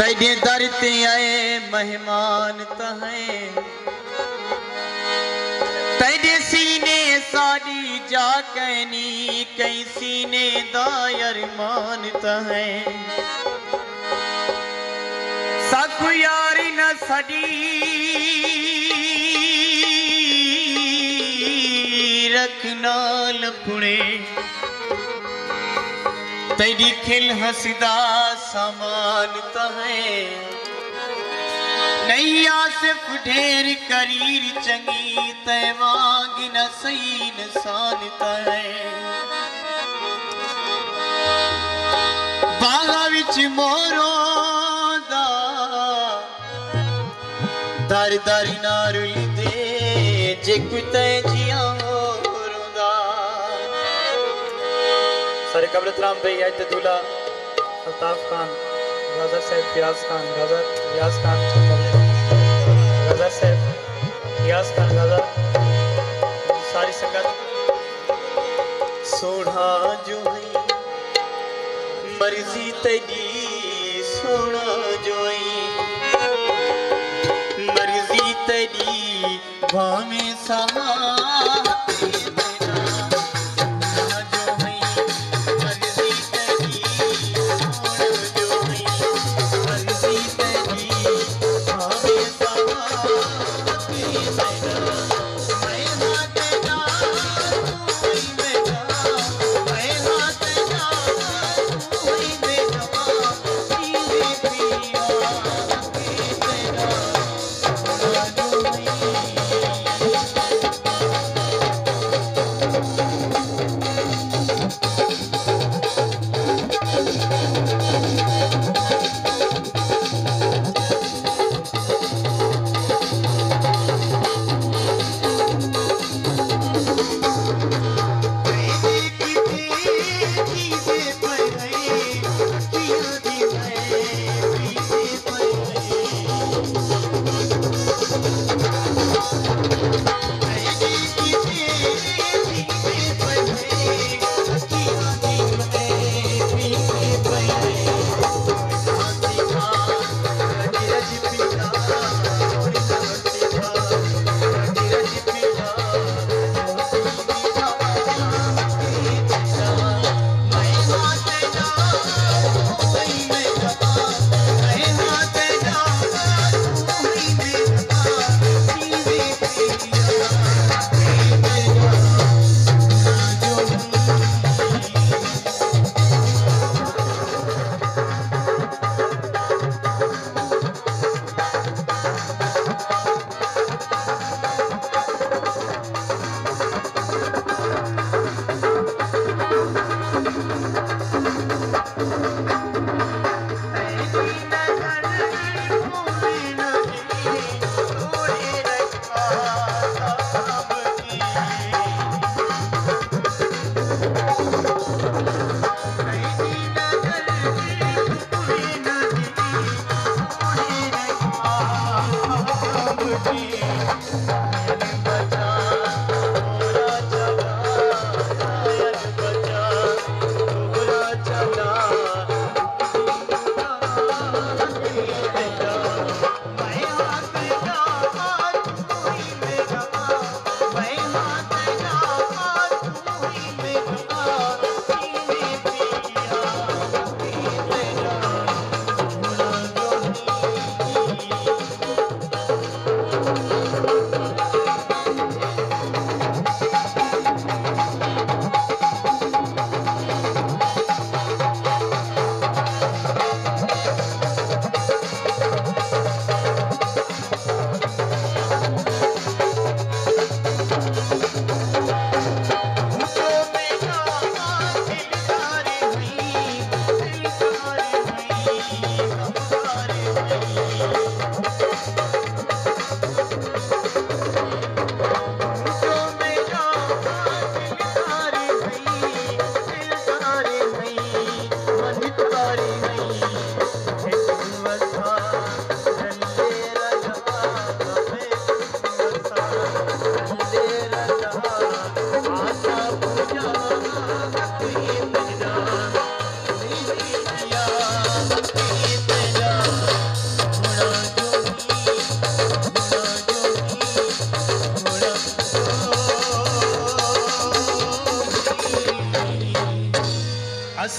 तेरे दर ते आए मेहमान तहें तेरे सीने साड़ी जा कहनी कई सीने दायर मान तहें साकु यारी न सड़ी रखना लपुणे तेरी खिल हसदा समान तहें नैया सिर्फ ढेर करीर चंगी तय वांग न सही इंसान तहें बागा विच मोरो दा दर दर नारुल दे जे कुते जिया सारे कब्रतराम भाई आयत दूल्हा अल्ताफ खान गाजा साहब फियाज खान गाजा रियाज खान गाजा साहब रियाज खान गाजा सारी संगत सोना जो है मर्जी तेरी सोना जो है मर्जी तेरी भावे सहा